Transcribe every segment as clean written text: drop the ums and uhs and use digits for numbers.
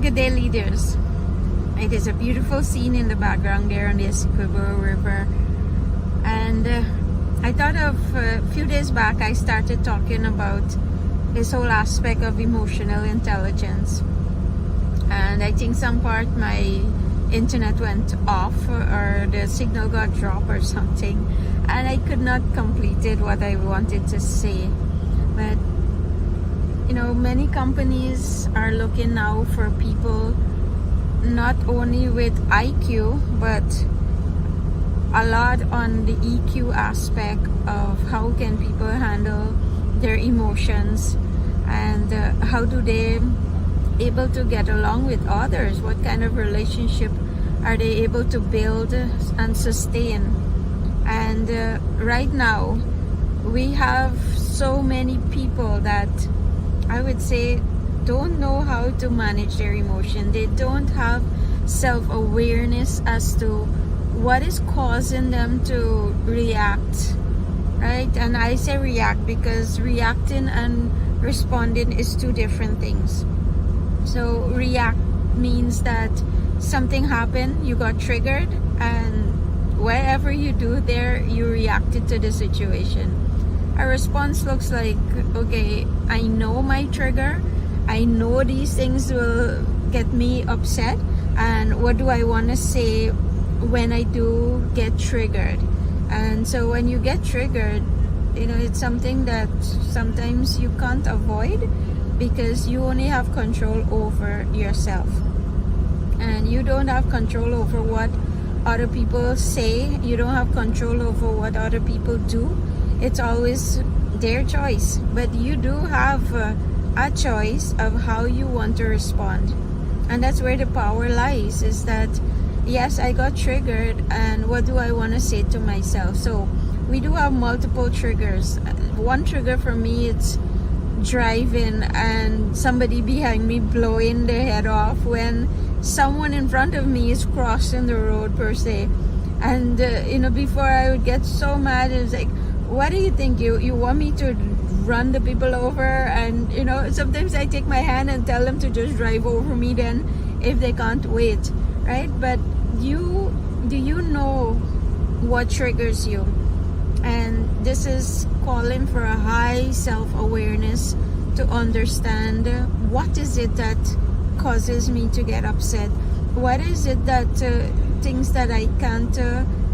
Good day, leaders. It is a beautiful scene in the background there on the Essequibo River. And I thought of a few days back, I started talking about this whole aspect of emotional intelligence. And I think some part my internet went off or the signal got dropped or something. And I could not complete it what I wanted to say. But you know, many companies are looking now for people not only with IQ, but a lot on the EQ aspect of how can people handle their emotions and how do they able to get along with others, what kind of relationship are they able to build and sustain. And right now we have so many people that I would say don't know how to manage their emotion. They don't have self-awareness as to what is causing them to react, right? And I say react because reacting and responding is two different things. So react means that something happened, you got triggered, and whatever you do there, you reacted to the situation. A response looks like, okay, I know my trigger, I know these things will get me upset, and what do I want to say when I do get triggered? And so when you get triggered, you know, it's something that sometimes you can't avoid because you only have control over yourself. And you don't have control over what other people say, you don't have control over what other people do. It's always their choice, but you do have a choice of how you want to respond. And that's where the power lies, is that yes, I got triggered, and what do I want to say to myself? So we do have multiple triggers. One trigger for me, it's driving and somebody behind me blowing their head off when someone in front of me is crossing the road per se. And you know, before I would get so mad, it's like, what do you think? You want me to run the people over? And you know, sometimes I take my hand and tell them to just drive over me then if they can't wait, right? But do you know what triggers you? And this is calling for a high self-awareness to understand what is it that causes me to get upset. What is it that things that I can't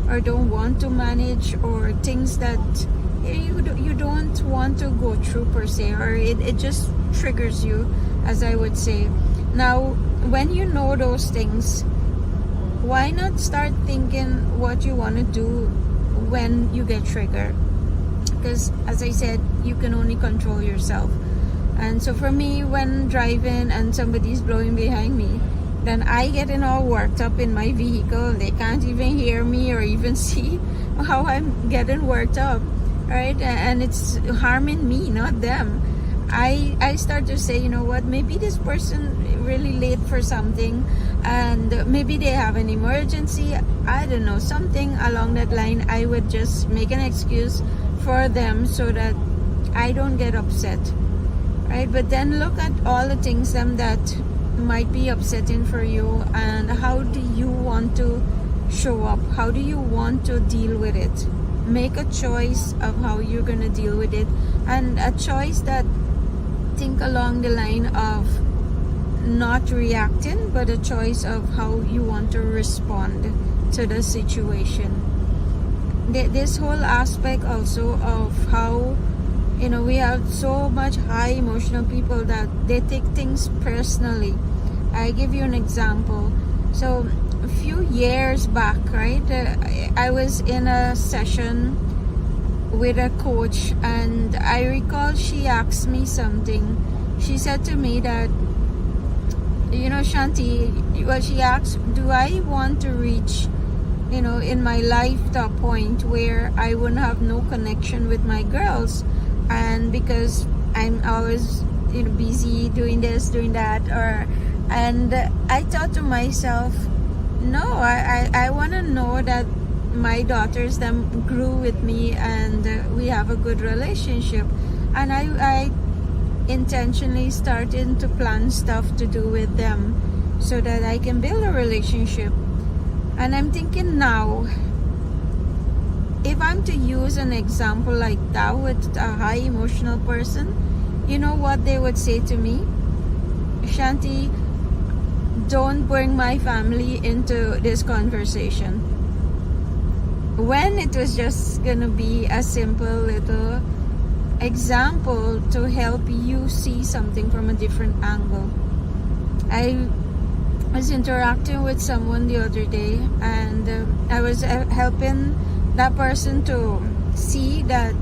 or don't want to manage, or things that you don't want to go through per se, or it just triggers you, as I would say. Now, when you know those things, why not start thinking what you want to do when you get triggered? Because as I said, you can only control yourself. And so for me, when driving and somebody's blowing behind me, then I get all worked up in my vehicle. They can't even hear me or even see how I'm getting worked up, right? And it's harming me, not them. I start to say, you know what, maybe this person really late for something, and maybe they have an emergency. I don't know, something along that line. I would just make an excuse for them so that I don't get upset, right? But then look at all the things that might be upsetting for you, and how do you want to show up? How do you want to deal with it? Make a choice of how you're going to deal with it, and a choice that think along the line of not reacting, but a choice of how you want to respond to the situation. This whole aspect also of how, you know, we have so much high emotional people that they take things personally. I give you an example. So a few years back, right, I was in a session with a coach, and I recall she asked me something. She said to me that, you know, Shanti, well, she asked, do I want to reach, you know, in my life to a point where I wouldn't have no connection with my girls, and because I'm always, you know, busy doing this, doing that, and I thought to myself, no, I want to know that my daughters them grew with me and we have a good relationship. And I intentionally started to plan stuff to do with them. so that I can build a relationship. And I'm thinking now, if I'm to use an example like that with a high emotional person, you know what they would say to me? Shanti, don't bring my family into this conversation. When it was just gonna be a simple little example to help you see something from a different angle. I was interacting with someone the other day, and I was helping that person to see that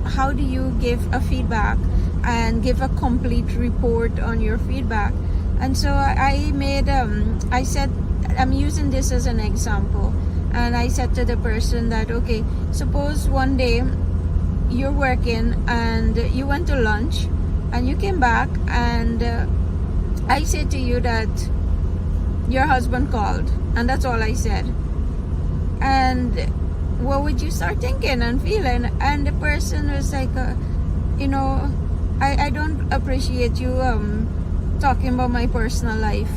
how do you give a feedback and give a complete report on your feedback. And so I made I said, I'm using this as an example, and I said to the person that, okay, suppose one day you're working and you went to lunch and you came back, and I said to you that your husband called, and that's all I said. And what would you start thinking and feeling? And the person was like, you know, I don't appreciate you talking about my personal life.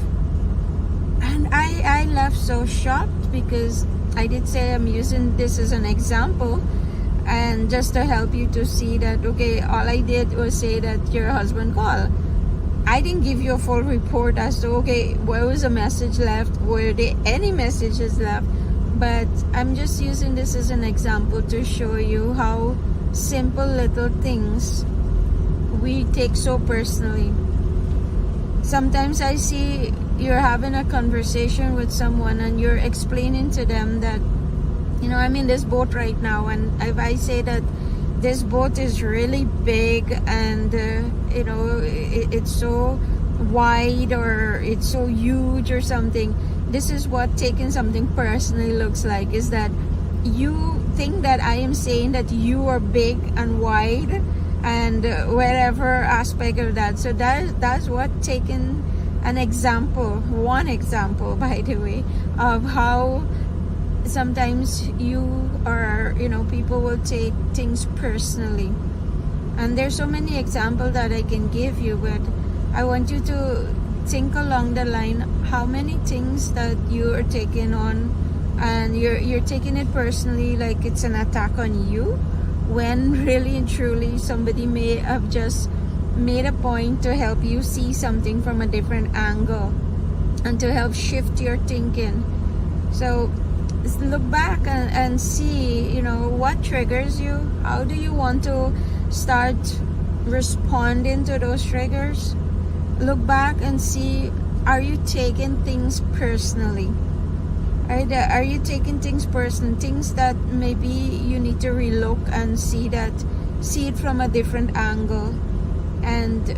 And I left so shocked, because I did say I'm using this as an example, and just to help you to see that, okay, all I did was say that your husband called. I didn't give you a full report as to, okay, where was a message left, were there any messages left. But I'm just using this as an example to show you how simple little things we take so personally. Sometimes I see you're having a conversation with someone and you're explaining to them that, you know, I'm in this boat right now, and if I say that this boat is really big and you know, it's so wide or it's so huge or something, this is what taking something personally looks like, is that you think that I am saying that you are big and wide and whatever aspect of that. So that's what taking an example, one example by the way, of how sometimes you or, you know, people will take things personally. And there's so many examples that I can give you, but I want you to think along the line how many things that you are taking on and you're taking it personally, like it's an attack on you, when really and truly somebody may have just made a point to help you see something from a different angle and to help shift your thinking. So look back and see, you know, what triggers you. How do you want to start responding to those triggers? Look back and see, are you taking things personally? Are you taking things personal? Things that maybe you need to relook and see it from a different angle. And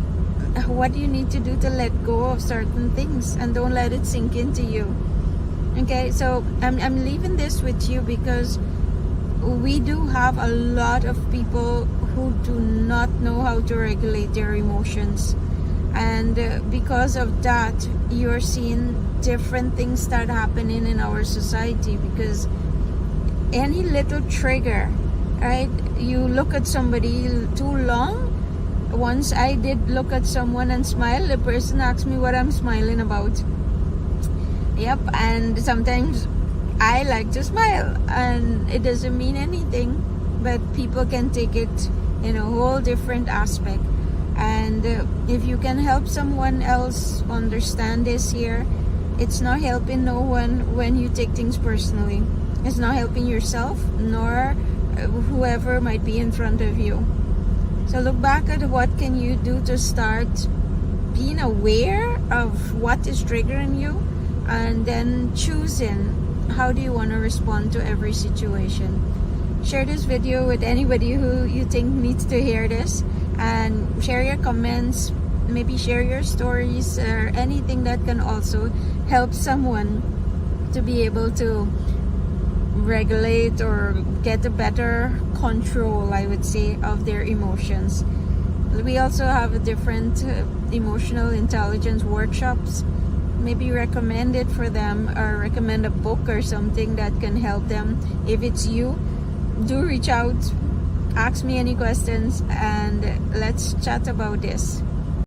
what do you need to do to let go of certain things and don't let it sink into you? Okay, so I'm leaving this with you because we do have a lot of people who do not know how to regulate their emotions. And because of that, you're seeing different things start happening in our society, because any little trigger, right? You look at somebody too long. Once I did look at someone and smile, the person asked me what I'm smiling about. Yep, and sometimes I like to smile and it doesn't mean anything, but people can take it in a whole different aspect. And if you can help someone else understand this here, it's not helping no one when you take things personally. It's not helping yourself nor whoever might be in front of you. So look back at what can you do to start being aware of what is triggering you, and then choosing how do you want to respond to every situation. Share this video with anybody who you think needs to hear this, and share your comments, maybe share your stories or anything that can also help someone to be able to regulate or get a better control, I would say, of their emotions. We also have a different emotional intelligence workshops. Maybe recommend it for them, or recommend a book or something that can help them. If it's you, do reach out, ask me any questions, and let's chat about this.